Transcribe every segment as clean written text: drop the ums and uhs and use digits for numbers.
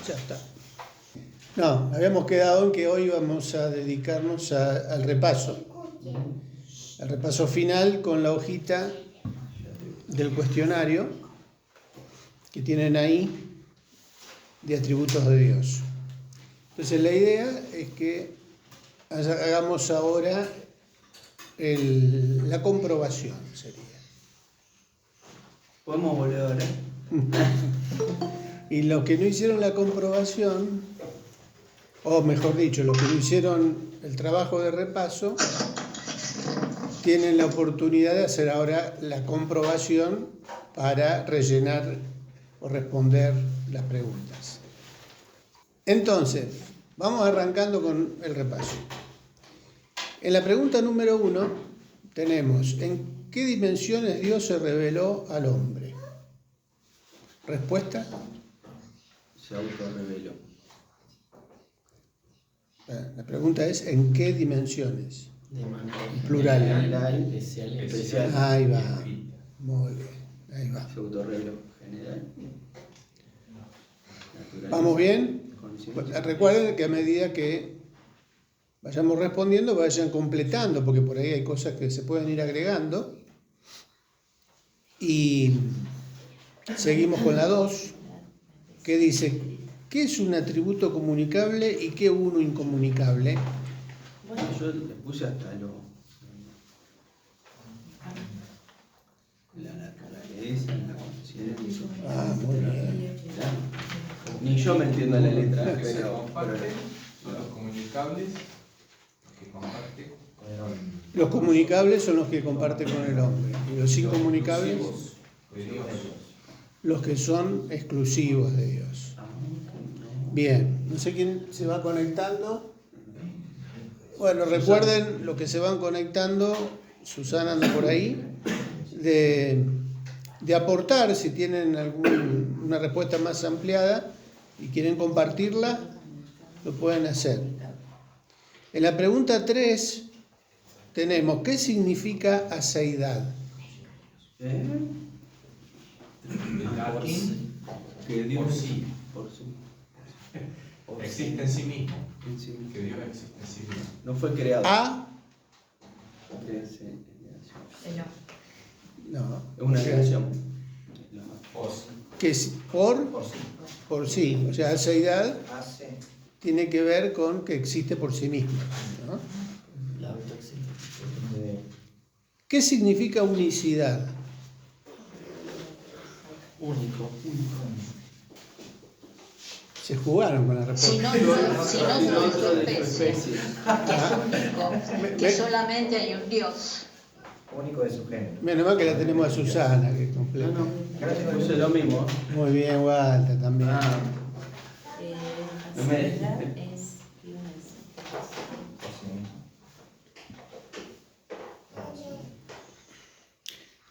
Ya está. No, habíamos quedado en que hoy vamos a dedicarnos al repaso final con la hojita del cuestionario que tienen ahí de atributos de Dios. Entonces la idea es que hagamos ahora la comprobación, sería. ¿Podemos volver ahora? Y los que no hicieron la comprobación, o mejor dicho, los que no hicieron el trabajo de repaso, tienen la oportunidad de hacer ahora la comprobación para rellenar o responder las preguntas. Entonces, vamos arrancando con el repaso. En la pregunta número 1 tenemos: ¿en qué dimensiones Dios se reveló al hombre? ¿Respuesta? Se autorreveló. La pregunta es: ¿en qué dimensiones? De manera Plural. general, especial. Ahí va. Muy bien. Ahí va. Se autorreveló. General. Natural. ¿Vamos bien? Conocimiento. Pues, recuerden que a medida que vayamos respondiendo, vayan completando, porque por ahí hay cosas que se pueden ir agregando. Y seguimos con la 2, que dice: ¿qué es un atributo comunicable y qué uno incomunicable? Bueno, yo le puse hasta la naturaleza, la conciencia. Muy bien. Ni yo me entiendo la letra, Los que se pero comparten son los comunicables que comparte con el hombre. Los comunicables son los que comparte con el hombre, y los incomunicables, Exclusivos de Dios. los que son exclusivos de Dios. Bien, no sé quién se va conectando. Bueno, recuerden lo que se van conectando, Susana anda por ahí, de aportar, si tienen una respuesta más ampliada y quieren compartirla, lo pueden hacer. En la pregunta 3 tenemos: ¿qué significa aseidad? En latín, que Dios por sí. Por sí. Existe en sí mismo. En sí. Que Dios existe en sí mismo. No fue creado. Creación. No. Es una creación. Os. Que es por sí. O sea, aseidad tiene que ver con que existe por sí mismo, ¿no? La autoexistencia. ¿Qué significa unicidad? Único. Se jugaron con la Si respuesta. no son otra especie, especie. que es único, que solamente hay un Dios. Único de su género. Menos mal que la tenemos a Susana, que es No, completa. no. Puse lo mismo. Muy bien, Walter, también. No me- Aseidad es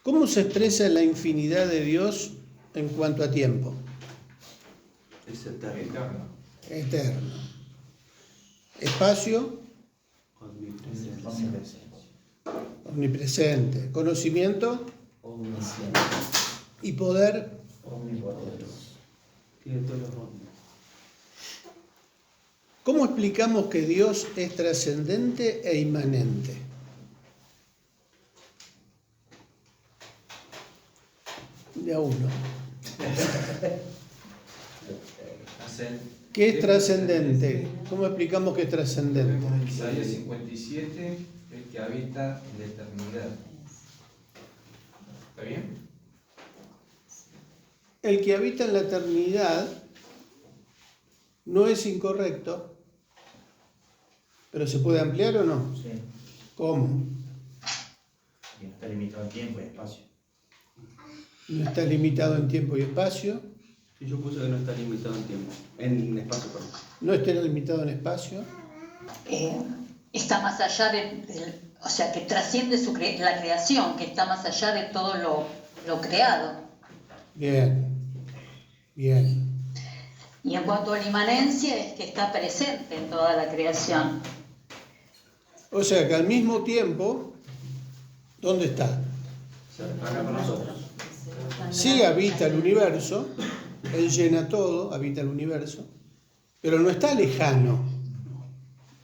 ¿Cómo se expresa la infinidad de Dios en cuanto a tiempo? Es eterno. Eterno. Eterno. Espacio, Omnipresente. omnipresente. Conocimiento Omnisciente. y poder, Omnipoderoso. Tiene todos los nombres. ¿cómo explicamos que Dios es trascendente e inmanente? De a uno. ¿Qué es trascendente? ¿Cómo explicamos que es trascendente? Tenemos en Isaías 57, el que habita en la eternidad. ¿Está bien? El que habita en la eternidad no es incorrecto, pero ¿se puede ampliar o no? Sí. ¿Cómo? Y no está limitado en tiempo y espacio. No está limitado en tiempo y espacio, Sí, yo puse que no está limitado en tiempo. En espacio, perdón. no está limitado en espacio, Está más allá o sea, que trasciende la creación, que está más allá de todo lo creado. bien, bien. Y en cuanto a la inmanencia, es que está presente en toda la creación. O sea que al mismo tiempo, ¿dónde está? Acá con nosotros. Sí habita el universo, Él llena todo, habita el universo, pero no está lejano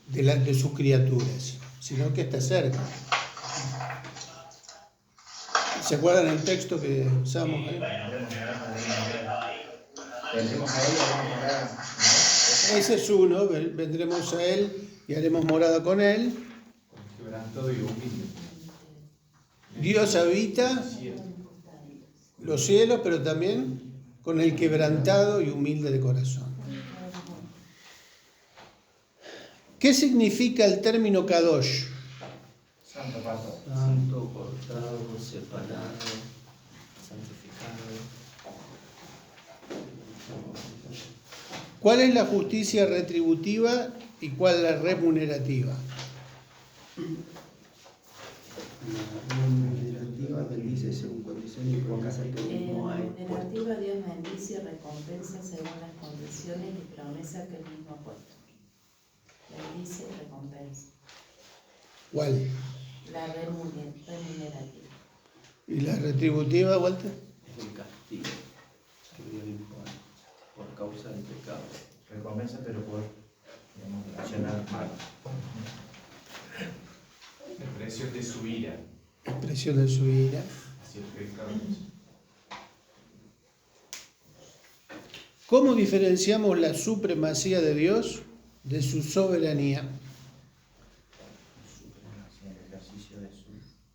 de sus criaturas, sino que está cerca. ¿Se acuerdan el texto que usamos ahí? Vendremos a él y haremos morada. Ese es uno, vendremos a él y haremos morada con él. Quebrantado y humilde. Dios habita los cielos, pero también con el quebrantado y humilde de corazón. ¿Qué significa el término Kadosh? Santo Pato. Santo, cortado, separado, santificado. ¿Cuál es la justicia retributiva y cuál la remunerativa? La remunerativa bendice según condiciones y promesas que En mismo la hay. remunerativa Dios bendice y recompensa según las condiciones y promesas que Él mismo ha puesto. Bendice y recompensa. ¿Cuál? La remunerativa. ¿Y la retributiva, Walter? Es el castigo que Dios impone por causa del pecado. Recompensa, pero por, digamos, accionar mal. Expresión de su ira Expresión de su ira. hacia el pecado. ¿Cómo diferenciamos la supremacía de Dios de su soberanía? El ejercicio de su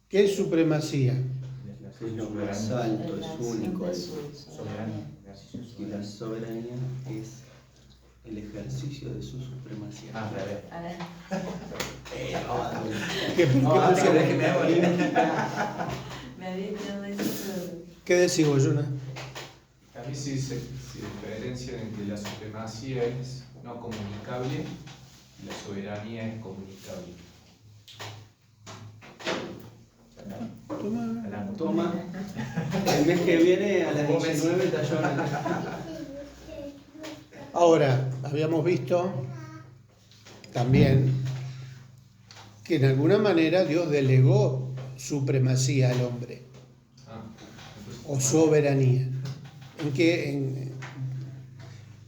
¿Qué es supremacía? Es lo más alto, La es acción único. de Es. su soberano. soberanía. Ejercicio Y la soberano. soberanía es el ejercicio de su supremacía. Ah, al revés. A ver, ¿Qué pusieron? me había quedado eso, pero ¿Qué decís vos, Yuna? A mí se diferencian entre la supremacía es no comunicable y la soberanía es comunicable. Toma. Hablando. Toma, el mes que viene a las 19 está llorando. Ahora, habíamos visto también que en alguna manera Dios delegó supremacía al hombre Ah, entonces, o soberanía.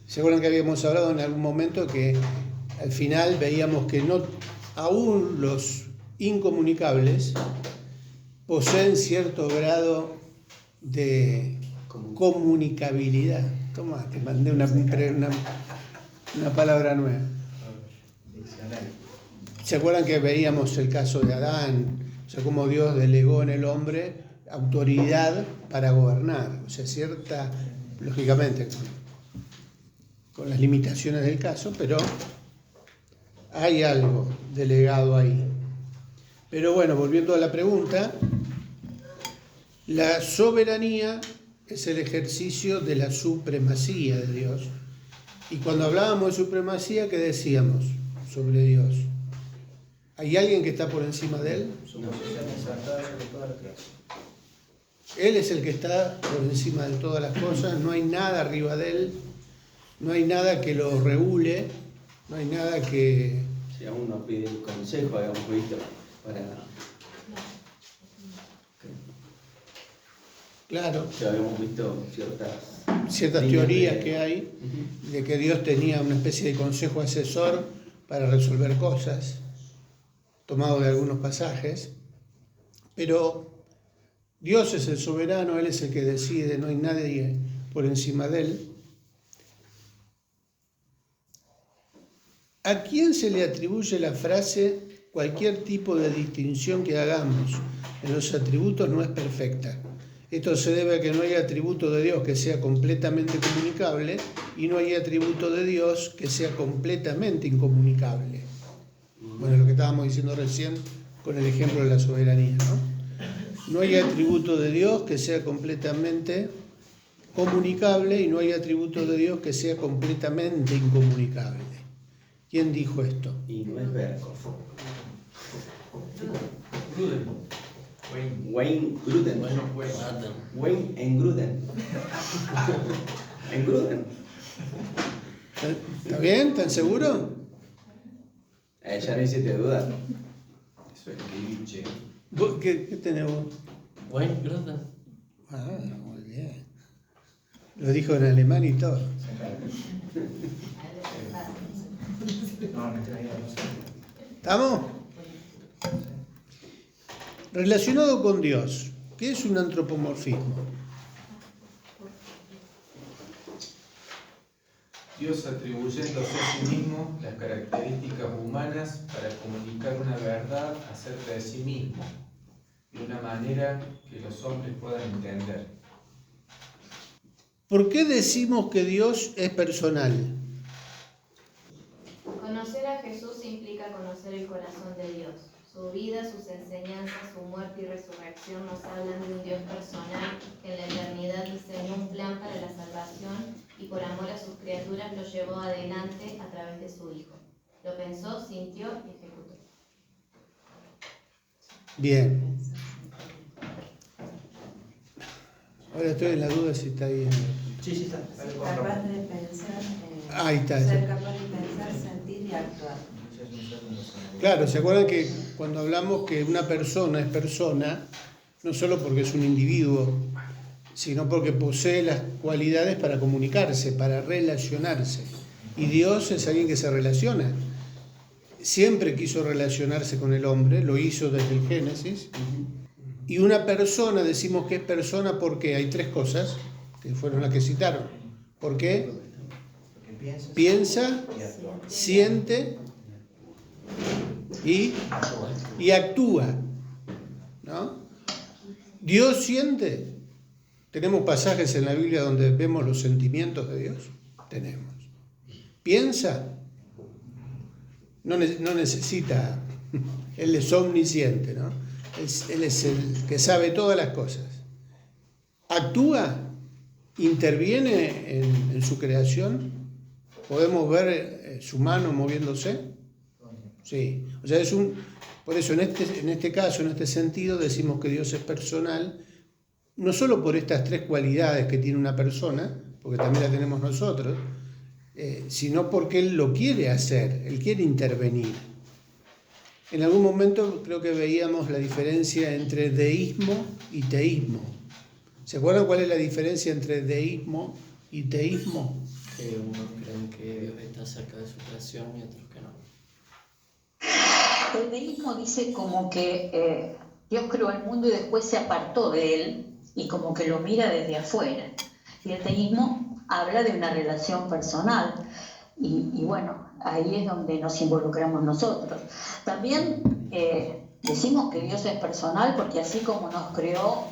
¿Se acuerdan que habíamos hablado en algún momento que al final veíamos que no, aún los incomunicables poseen cierto grado de comunicabilidad? Toma, te mandé una palabra nueva. Diccionario. ¿Se acuerdan que veíamos el caso de Adán? O sea, cómo Dios delegó en el hombre autoridad para gobernar. O sea, cierta, lógicamente, con las limitaciones del caso, pero hay algo delegado ahí. Pero bueno, volviendo a la pregunta, la soberanía es el ejercicio de la supremacía de Dios. Y cuando hablábamos de supremacía, ¿qué decíamos sobre Dios? ¿Hay alguien que está por encima de Él? Su posición exaltada sobre toda la creación. Él es el que está por encima de todas las cosas, no hay nada arriba de Él, no hay nada que lo regule, no hay nada que... Si aún no pide el consejo, habíamos visto, para... Claro, Ya habíamos visto ciertas líneas teorías de- que hay Ujú. de que Dios tenía una especie de consejo asesor para resolver cosas, tomado de algunos pasajes, pero Dios es el soberano, Él es el que decide, no hay nadie por encima de Él. ¿A quién se le atribuye la frase cualquier tipo de distinción que hagamos en los atributos no es perfecta? Esto se debe a que no hay atributo de Dios que sea completamente comunicable y no hay atributo de Dios que sea completamente incomunicable. Bueno, lo que estábamos diciendo recién con el ejemplo de la soberanía, ¿no? No hay atributo de Dios que sea completamente comunicable y no hay atributo de Dios que sea completamente incomunicable. ¿Quién dijo esto? Y no es Berkov. Wayne, Wayne Gruden. Wayne en Gruden. En Gruden. ¿Está bien? ¿Están seguros? Ya no hiciste duda. eso es cliché. ¿Qué tenés vos? Wayne Gruden. Ah, muy bien. Lo dijo en alemán y todo. No, me traía no sé. ¿Estamos? Relacionado con Dios, ¿qué es un antropomorfismo? Dios atribuyéndose a sí mismo las características humanas para comunicar una verdad acerca de sí mismo, de una manera que los hombres puedan entender. ¿Por qué decimos que Dios es personal? Conocer a Jesús implica conocer el corazón de Dios. Su vida, sus enseñanzas, su muerte y resurrección nos hablan de un Dios personal que en la eternidad diseñó un plan para la salvación y por amor a sus criaturas lo llevó adelante a través de su Hijo. Lo pensó, sintió y ejecutó. Bien. Ahora estoy en la duda si está bien. Sí, sí, está. Ser capaz de pensar, Ahí está. ser capaz de pensar, sentir y actuar. Claro, ¿se acuerdan que cuando hablamos que una persona es persona, no solo porque es un individuo, sino porque posee las cualidades para comunicarse, para relacionarse? Y Dios es alguien que se relaciona. Siempre quiso relacionarse con el hombre, lo hizo desde el Génesis. Y una persona, decimos que es persona porque hay tres cosas, que fueron las que citaron. ¿Por qué? Porque Piensa, siente y actúa, ¿no? Dios siente. Tenemos pasajes en la Biblia donde vemos los sentimientos de Dios. Tenemos. Piensa. No necesita. Él es omnisciente, ¿no? Él es el que sabe todas las cosas. Actúa. Interviene en su creación. Podemos ver su mano moviéndose. Sí, o sea, por eso en este caso, en este sentido, decimos que Dios es personal, no solo por estas tres cualidades que tiene una persona, porque también la tenemos nosotros, sino porque Él lo quiere hacer, Él quiere intervenir. En algún momento creo que veíamos la diferencia entre deísmo y teísmo. ¿Se acuerdan cuál es la diferencia entre deísmo y teísmo? Que unos creen que Dios está cerca de su creación y otros que no. El deísmo dice como que Dios creó el mundo y después se apartó de él y como que lo mira desde afuera. Y el teísmo habla de una relación personal y bueno, ahí es donde nos involucramos nosotros. También decimos que Dios es personal porque así como nos creó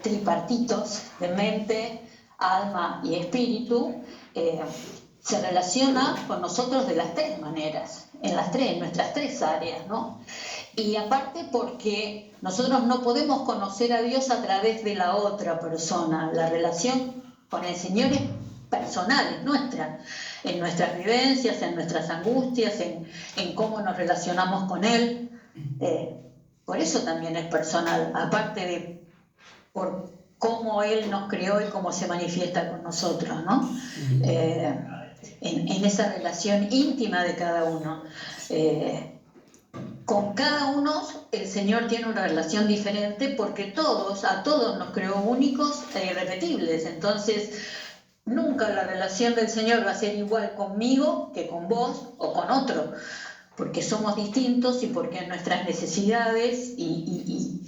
tripartitos de mente, alma y espíritu, se relaciona con nosotros de las tres maneras, en nuestras tres áreas, ¿no? Y aparte porque nosotros no podemos conocer a Dios a través de la otra persona. La relación con el Señor es personal, es nuestra, en nuestras vivencias, en nuestras angustias, en cómo nos relacionamos con Él. Por eso también es personal, aparte de por cómo Él nos creó y cómo se manifiesta con nosotros, ¿no? En esa relación íntima de cada uno. Con cada uno el Señor tiene una relación diferente porque a todos nos creó únicos e irrepetibles. Entonces, nunca la relación del Señor va a ser igual conmigo que con vos o con otro, porque somos distintos y porque nuestras necesidades y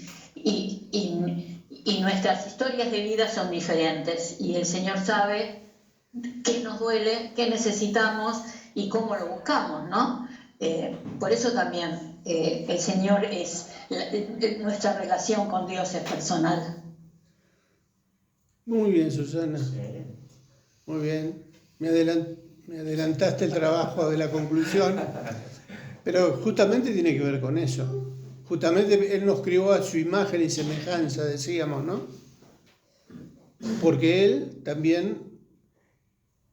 nuestras historias de vida son diferentes. Y el Señor sabe qué nos duele, qué necesitamos y cómo lo buscamos, ¿no? Por eso también el Señor nuestra relación con Dios es personal. Muy bien, Susana. Muy bien. Me adelantaste el trabajo de la conclusión, pero justamente tiene que ver con eso. Justamente Él nos crió a su imagen y semejanza, decíamos, ¿no? Porque Él también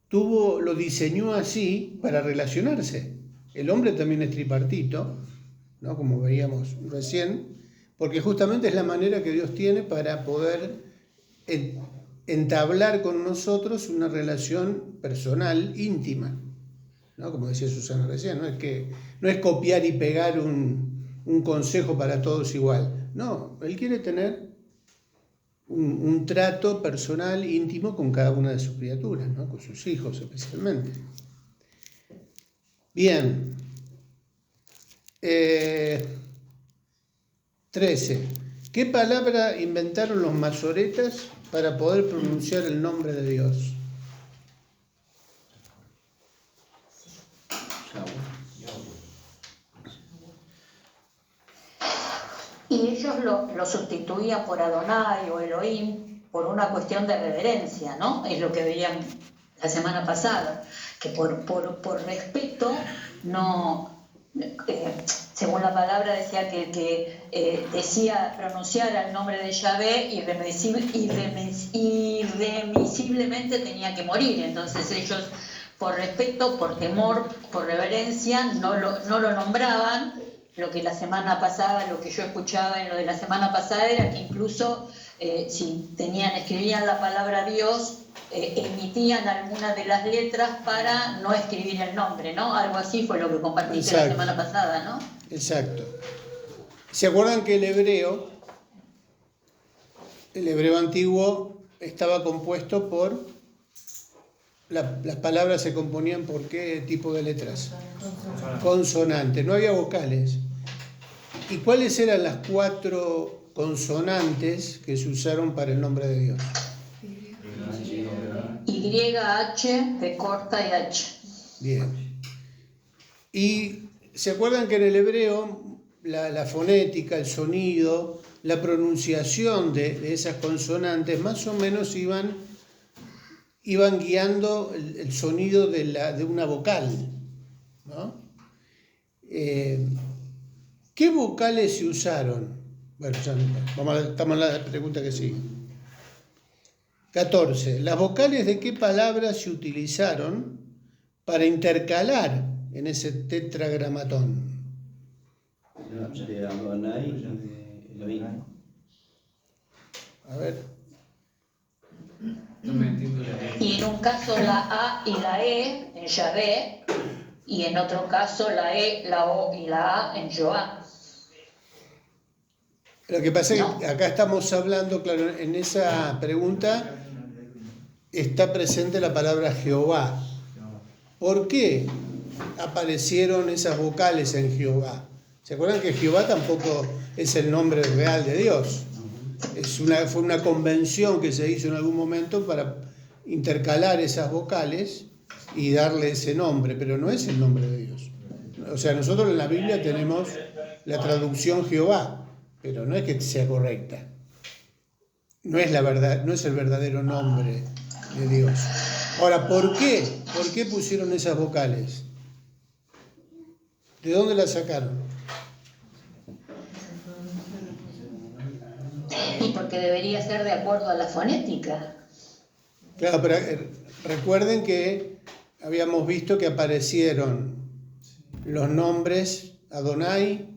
lo diseñó así para relacionarse. El hombre también es tripartito, ¿no? Como veíamos recién, porque justamente es la manera que Dios tiene para poder entablar con nosotros una relación personal, íntima, ¿no? Como decía Susana recién, no es copiar y pegar un consejo para todos igual. No, Él quiere tener un trato personal, íntimo con cada una de sus criaturas, ¿no? Con sus hijos especialmente. Bien. 13. ¿Qué palabra inventaron los masoretas para poder pronunciar el nombre de Dios? Y ellos lo sustituían por Adonai o Elohim por una cuestión de reverencia, ¿no? Es lo que veíamos la semana pasada, que por respeto no... según la palabra decía que decía pronunciar el nombre de Yahvé irremisiblemente tenía que morir. Entonces ellos, por respeto, por temor, por reverencia, no lo nombraban. Lo que la semana pasada, lo que yo escuchaba en lo de la semana pasada era que incluso si escribían la palabra Dios, emitían algunas de las letras para no escribir el nombre, ¿no? Algo así fue lo que compartiste la semana pasada, ¿no? Exacto. ¿Se acuerdan que el hebreo antiguo estaba compuesto por... las palabras se componían por qué tipo de letras? Consonantes, no había vocales. ¿Y cuáles eran las 4 consonantes que se usaron para el nombre de Dios? Y, H, B corta y H. Bien. Y se acuerdan que en el hebreo la fonética, el sonido, la pronunciación de esas consonantes más o menos iban guiando el sonido de una vocal, ¿no? ¿Qué vocales se usaron? Bueno, estamos en la pregunta que sigue. 14. ¿Las vocales de qué palabras se utilizaron para intercalar en ese tetragramatón? De Adonai y de Elohim. A ver. No me entiendo la Y en un caso la A y la E en Yahvé, y en otro caso la E, la O y la A en Joá. Lo que pasa es que acá estamos hablando, claro, en esa pregunta está presente la palabra Jehová. ¿Por qué aparecieron esas vocales en Jehová? ¿Se acuerdan que Jehová tampoco es el nombre real de Dios? Fue una convención que se hizo en algún momento para intercalar esas vocales y darle ese nombre, pero no es el nombre de Dios. O sea, nosotros en la Biblia tenemos la traducción Jehová, pero no es que sea correcta. No es la verdad, no es el verdadero nombre de Dios. Ahora, ¿por qué? ¿Por qué pusieron esas vocales? ¿De dónde las sacaron? Y porque debería ser de acuerdo a la fonética. Claro, pero recuerden que habíamos visto que aparecieron los nombres Adonai,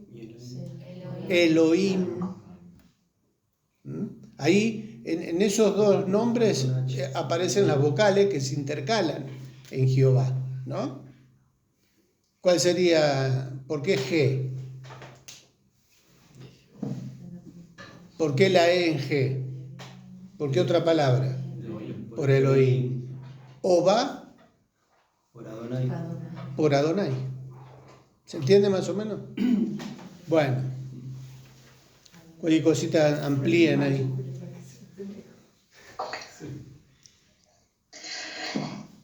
Elohim. Ahí, en esos 2 nombres aparecen las vocales que se intercalan en Jehová, ¿no? ¿Cuál sería? ¿Por qué G? ¿Por qué la E en G? ¿Por qué otra palabra? Por Elohim. Oba Por Adonai. por Adonai. ¿Se entiende más o menos? Bueno. Cualquier cosita amplíen ahí.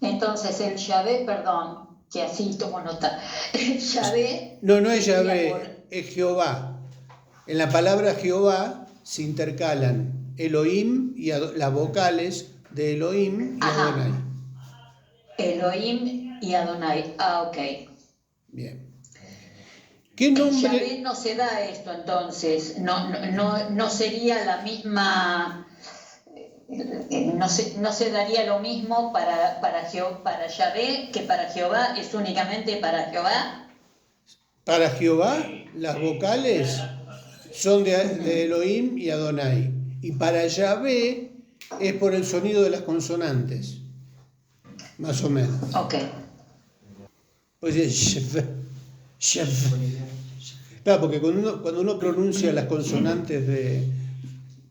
Entonces el Yahvé, perdón, que así tomo nota. El Yahvé... No es Yahvé, es Jehová. En la palabra Jehová se intercalan Elohim y las vocales de Elohim y Adonai. Elohim y Adonai. Ah, ok. Bien. ¿Qué En nombre? Yahvé no se da esto entonces, no sería la misma, no se daría lo mismo para Yahvé que para Jehová, es únicamente para Jehová. Para Jehová, las vocales son de Elohim y Adonai. Y para Yahvé es por el sonido de las consonantes. Más o menos. Ok. Pues es Shev. Claro, porque cuando uno pronuncia las consonantes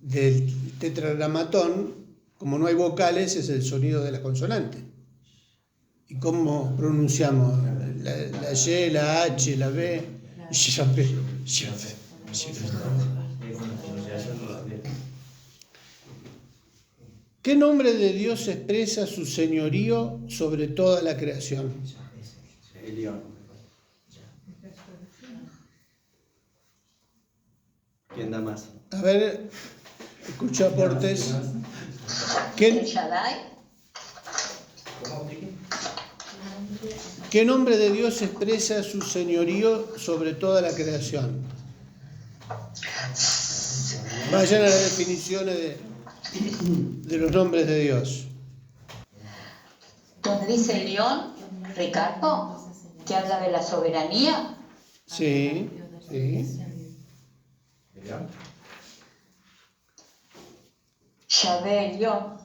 del tetragramatón, como no hay vocales, es el sonido de la consonante. ¿Y cómo pronunciamos la Y, la H, la B. Yahvé. ¿Qué nombre de Dios expresa su señorío sobre toda la creación? Elión. ¿Quién da más? A ver, escucho aportes. El Shaddai, ¿Qué nombre de Dios expresa su señorío sobre toda la creación? Vayan a las definiciones de los nombres de Dios. donde dice el león, Ricardo, que habla de la soberanía. Sí, sí. Yahvé, el león.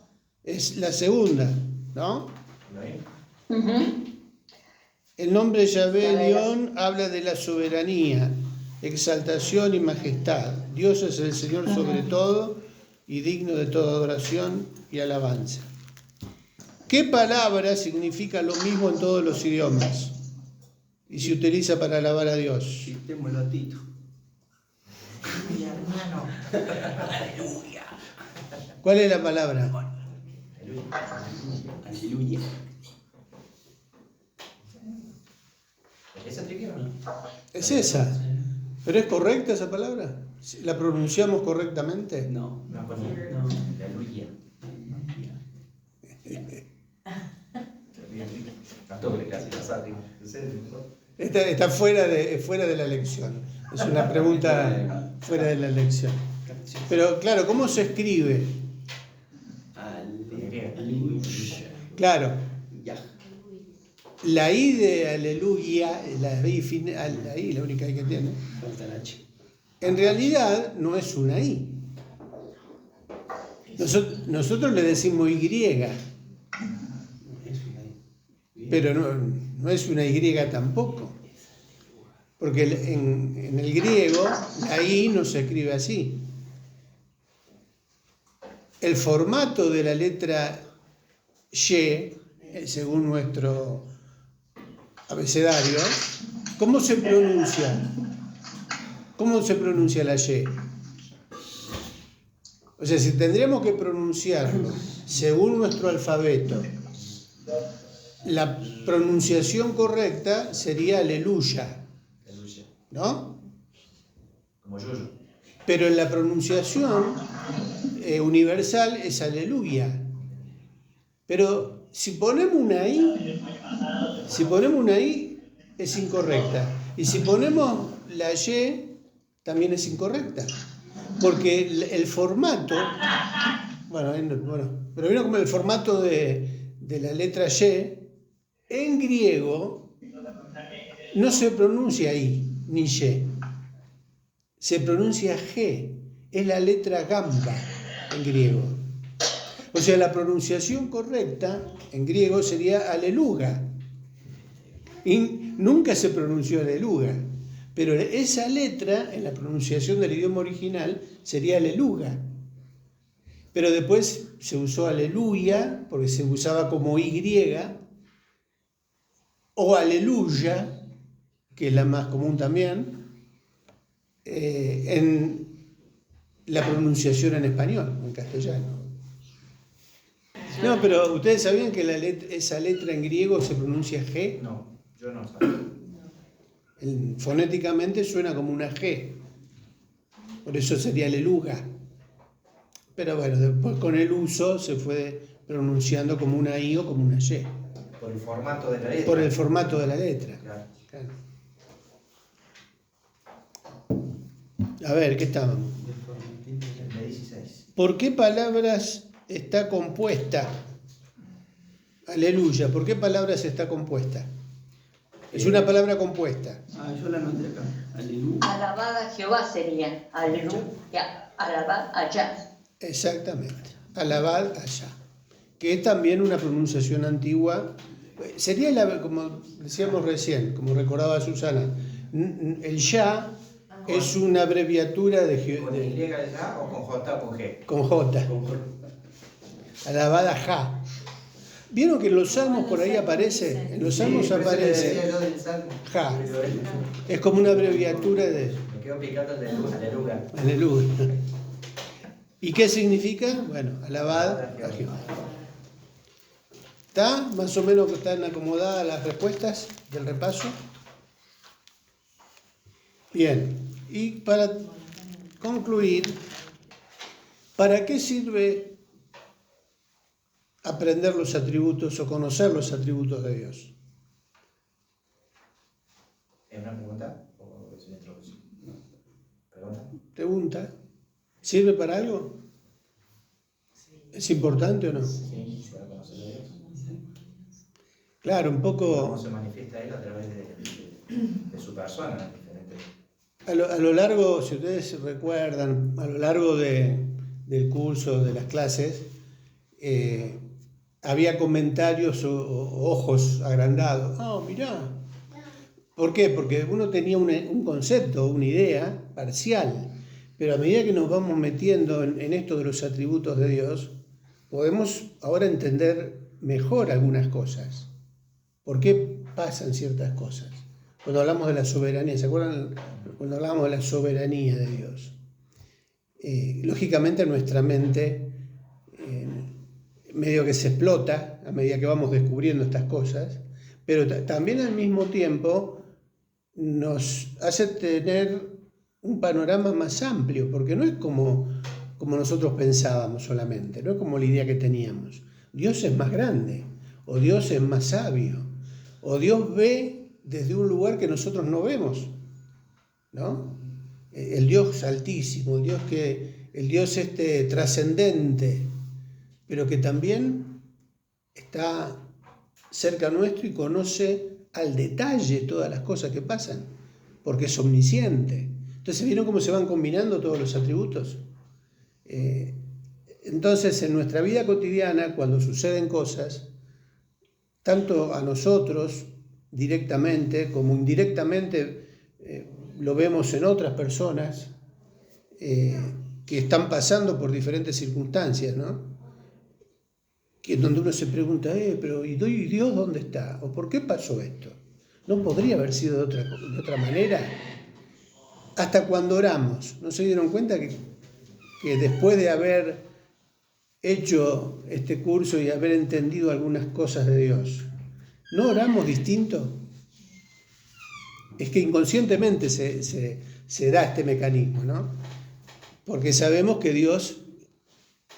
Es la segunda, ¿no? Ujú. El nombre Yahvé León habla de la soberanía, exaltación y majestad. Dios es el Señor sobre todo y digno de toda adoración y alabanza. ¿Qué palabra significa lo mismo en todos los idiomas y se utiliza para alabar a Dios? Quitémoslo a Tito. ¿Cuál es la palabra? Aleluya. ¿Esa trivia o no? Es esa. ¿Pero es correcta esa palabra? ¿La pronunciamos correctamente? No. No, pues no. Aleluya. Tanto que le casi la sabe. Está fuera de la lección. Es una pregunta fuera de la lección. Pero claro, ¿cómo se escribe? Aleluya. Claro, Ya. la I de aleluya, la I final, la I, la única I que tiene, Falta la H. en realidad no es una I. Nosotros le decimos Y, Es una I. pero no es una Y tampoco. Porque en el griego la I no se escribe así. El formato de la letra Y, según nuestro abecedario, ¿cómo se pronuncia? ¿Cómo se pronuncia la Y? O sea, si tendríamos que pronunciarlo según nuestro alfabeto, la pronunciación correcta sería aleluya, ¿no? Como yo. Pero en la pronunciación universal es aleluya. Pero si ponemos una I es incorrecta. Y si ponemos la Y, también es incorrecta. Porque el formato, pero vino como el formato de la letra Y, en griego no se pronuncia I ni Y. Se pronuncia G, es la letra gamba en griego. O sea, la pronunciación correcta en griego sería aleluga. Y nunca se pronunció aleluga, pero esa letra en la pronunciación del idioma original sería aleluga. Pero después se usó aleluya, porque se usaba como Y, o aleluya, que es la más común también, en la pronunciación en español, en castellano. No, pero ¿ustedes sabían que esa letra en griego se pronuncia G? No, yo no sabía. Fonéticamente suena como una G. Por eso sería aleluga. Pero bueno, después con el uso se fue pronunciando como una I o como una Y. Por el formato de la letra. Por el formato de la letra. Claro. Claro. A ver, ¿qué estábamos? El 16. ¿Por qué palabras está compuesta? Aleluya. ¿Por qué palabras está compuesta? Es una palabra compuesta. Yo la anoté acá. Aleluya. Alabad a Jehová sería. Aleluya. Alabad allá. Exactamente. Alabad allá. Que es también una pronunciación antigua. Sería, como decíamos recién, como recordaba Susana, el ya es una abreviatura ¿Con Y ya o con J o con G? con J. Alabad allá. Vieron que en los salmos por ahí aparece, en los salmos aparece, Decía yo del Salmo. ja, es como una abreviatura de Me quedo picando aleluya. aleluya. ¿Y qué significa? Bueno, alabad a Jehová. ¿Está? Más o menos que están acomodadas las respuestas del repaso. Bien, y para concluir, ¿para qué sirve aprender los atributos o conocer los atributos de Dios? ¿Es una pregunta o es una introducción? ¿Pregunta? Pregunta, ¿sirve para algo? ¿Es importante o no? Sí, para conocer a Dios. Claro, un ¿Cómo poco se manifiesta Él a través de su persona? Diferente. a lo largo, si ustedes recuerdan, a lo largo del curso, de las clases, había comentarios o ojos agrandados. Oh, mirá. ¿Por qué? Porque uno tenía un concepto, una idea parcial, pero a medida que nos vamos metiendo en esto de los atributos de Dios, podemos ahora entender mejor algunas cosas. ¿Por qué pasan ciertas cosas? Cuando hablamos de la soberanía, ¿se acuerdan? Cuando hablamos de la soberanía de Dios. Lógicamente nuestra mente medio que se explota a medida que vamos descubriendo estas cosas, pero también al mismo tiempo nos hace tener un panorama más amplio, porque no es como nosotros pensábamos solamente, no es como la idea que teníamos. Dios es más grande, o Dios es más sabio, o Dios ve desde un lugar que nosotros no vemos, ¿no? El Dios altísimo, el Dios trascendente, pero que también está cerca nuestro y conoce al detalle todas las cosas que pasan, porque es omnisciente. Entonces, ¿vieron cómo se van combinando todos los atributos? Entonces, en nuestra vida cotidiana, cuando suceden cosas, tanto a nosotros directamente como indirectamente, lo vemos en otras personas que están pasando por diferentes circunstancias, ¿no? Que donde uno se pregunta, pero ¿y Dios dónde está? ¿O por qué pasó esto? ¿No podría haber sido de otra manera? Hasta cuando oramos, ¿no se dieron cuenta que después de haber hecho este curso y haber entendido algunas cosas de Dios, ¿no oramos distinto? Es que inconscientemente se da este mecanismo, ¿no? Porque sabemos que Dios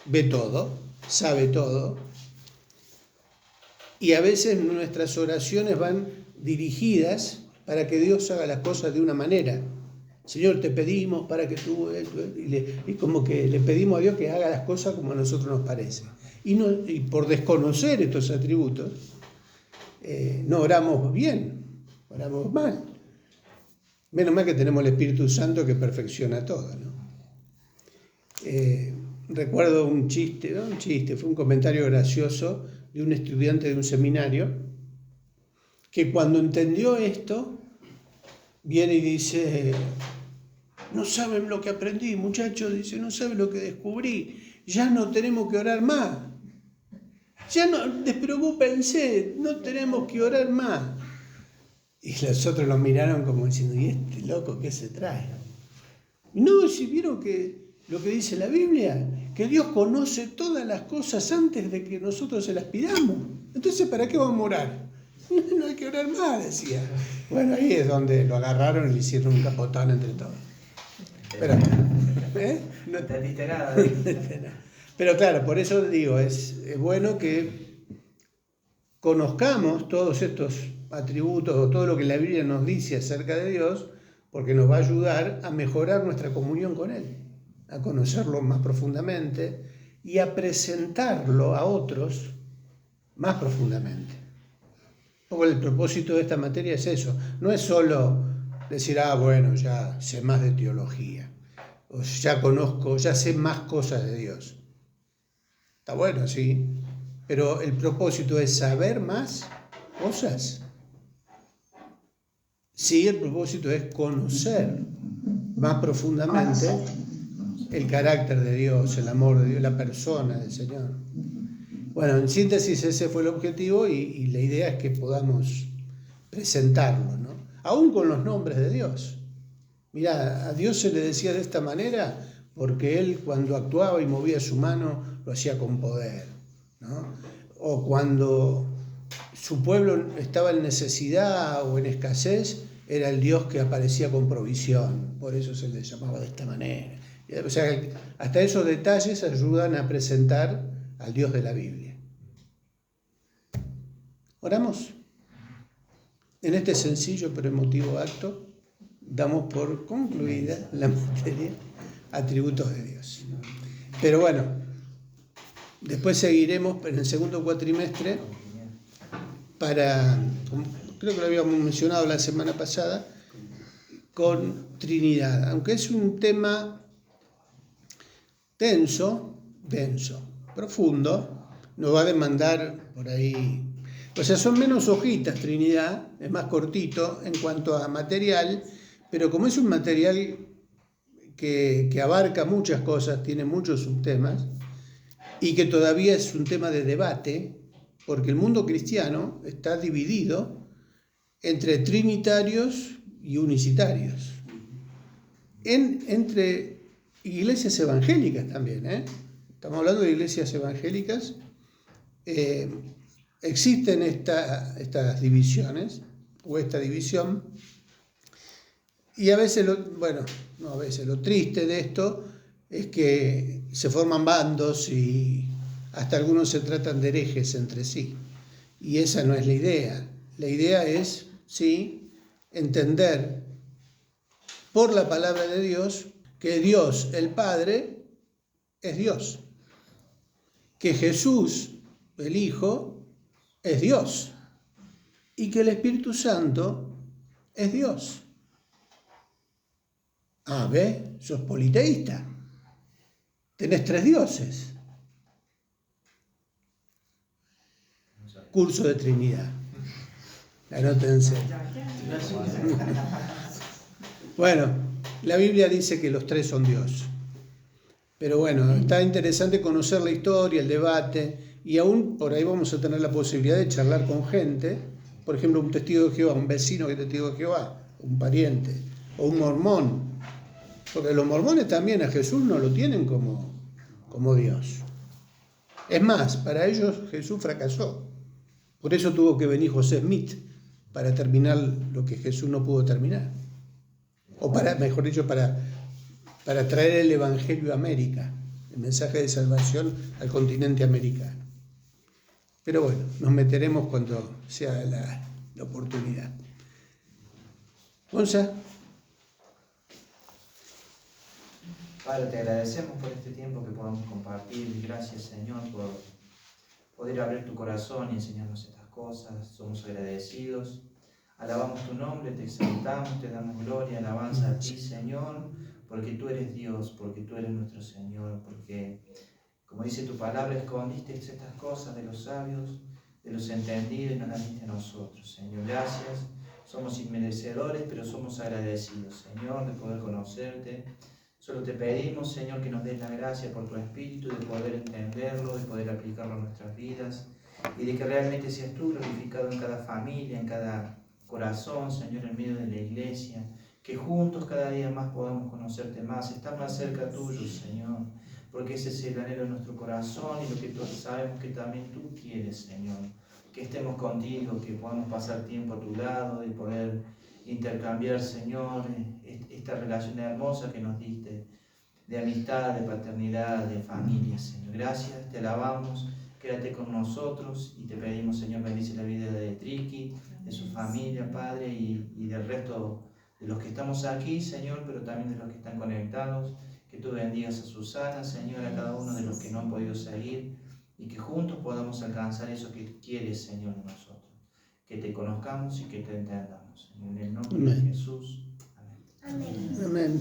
ve todo, sabe todo, y a veces nuestras oraciones van dirigidas para que Dios haga las cosas de una manera. Señor, te pedimos para que tú... Y como que le pedimos a Dios que haga las cosas como a nosotros nos parece. Y por desconocer estos atributos, no oramos bien, oramos mal. Menos mal que tenemos el Espíritu Santo que perfecciona todo, ¿no? Recuerdo un chiste, fue un comentario gracioso de un estudiante de un seminario que cuando entendió esto, viene y dice, no saben lo que aprendí, muchachos, dice, no saben lo que descubrí, ya no tenemos que orar más. Ya no, despreocúpense, no tenemos que orar más. Y los otros lo miraron como diciendo, ¿y este loco qué se trae? No, si vieron que lo que dice la Biblia, que Dios conoce todas las cosas antes de que nosotros se las pidamos. Entonces, ¿para qué vamos a orar? No hay que orar más, decía. Bueno, ahí es donde lo agarraron y le hicieron un capotón entre todos. Pero, No entendiste nada. Pero claro, por eso digo, es bueno que conozcamos todos estos atributos o todo lo que la Biblia nos dice acerca de Dios, porque nos va a ayudar a mejorar nuestra comunión con Él, a conocerlo más profundamente y a presentarlo a otros más profundamente. Porque el propósito de esta materia es eso, no es solo decir, bueno, ya sé más de teología, o ya sé más cosas de Dios. Está bueno, sí, pero el propósito es saber más cosas. Sí, el propósito es conocer más profundamente el carácter de Dios, el amor de Dios, la persona del Señor. Bueno, en síntesis ese fue el objetivo y la idea es que podamos presentarlo, ¿no? Aún con los nombres de Dios. Mirá, a Dios se le decía de esta manera porque Él cuando actuaba y movía su mano lo hacía con poder, ¿no? O cuando su pueblo estaba en necesidad o en escasez, era el Dios que aparecía con provisión, por eso se le llamaba de esta manera. O sea, hasta esos detalles ayudan a presentar al Dios de la Biblia. ¿Oramos? En este sencillo pero emotivo acto, damos por concluida la materia atributos de Dios. Pero bueno, después seguiremos en el segundo cuatrimestre creo que lo habíamos mencionado la semana pasada, con Trinidad, aunque es un tema denso, profundo, nos va a demandar por ahí. O sea, son menos hojitas Trinidad, es más cortito en cuanto a material, pero como es un material que abarca muchas cosas, tiene muchos subtemas, y que todavía es un tema de debate, porque el mundo cristiano está dividido entre trinitarios y unicitarios, entre iglesias evangélicas también, ¿eh? Estamos hablando de iglesias evangélicas. Existen estas divisiones, o esta división, y a veces, lo triste de esto es que se forman bandos y hasta algunos se tratan de herejes entre sí, y esa no es la idea. La idea es, sí, entender por la palabra de Dios que Dios, el Padre, es Dios, que Jesús, el Hijo, es Dios, y que el Espíritu Santo es Dios. ¿Ves? Sos politeísta. Tenés 3 dioses. Curso de Trinidad. Anótense. Bueno, la Biblia dice que los 3 son Dios. Pero bueno, está interesante conocer la historia, el debate, y aún por ahí vamos a tener la posibilidad de charlar con gente, por ejemplo, un testigo de Jehová, un vecino que es testigo de Jehová, un pariente, o un mormón. Porque los mormones también a Jesús no lo tienen como Dios. Es más, para ellos Jesús fracasó. Por eso tuvo que venir José Smith para terminar lo que Jesús no pudo terminar. O mejor dicho, para traer el Evangelio a América, el mensaje de salvación al continente americano. Pero bueno, nos meteremos cuando sea la oportunidad. Gonza. Padre, te agradecemos por este tiempo que podamos compartir. Gracias, Señor, por poder abrir tu corazón y enseñarnos estas cosas. Somos agradecidos. Alabamos tu nombre, te exaltamos, te damos gloria, alabanza a ti, Señor, porque tú eres Dios, porque tú eres nuestro Señor, porque, como dice tu palabra, escondiste estas cosas de los sabios, de los entendidos y nos las diste a nosotros, Señor. Gracias. Somos inmerecedores, pero somos agradecidos, Señor, de poder conocerte. Solo te pedimos, Señor, que nos des la gracia por tu Espíritu de poder entenderlo, de poder aplicarlo a nuestras vidas y de que realmente seas tú glorificado en cada familia, en cada corazón, Señor, en medio de la iglesia, que juntos cada día más podamos conocerte más, estar más cerca tuyo, Señor, porque ese es el anhelo de nuestro corazón y lo que todos sabemos que también tú quieres, Señor, que estemos contigo, que podamos pasar tiempo a tu lado, de poder intercambiar, Señor, esta relación hermosa que nos diste, de amistad, de paternidad, de familia, Señor. Gracias, te alabamos, quédate con nosotros y te pedimos, Señor, bendice la vida de Triqui, de su familia, Padre, y del resto de los que estamos aquí, Señor, pero también de los que están conectados, que tú bendigas a Susana, Señor, a cada uno de los que no han podido seguir, y que juntos podamos alcanzar eso que quieres, Señor, en nosotros. Que te conozcamos y que te entendamos. En el nombre de Jesús. Amén. Amén.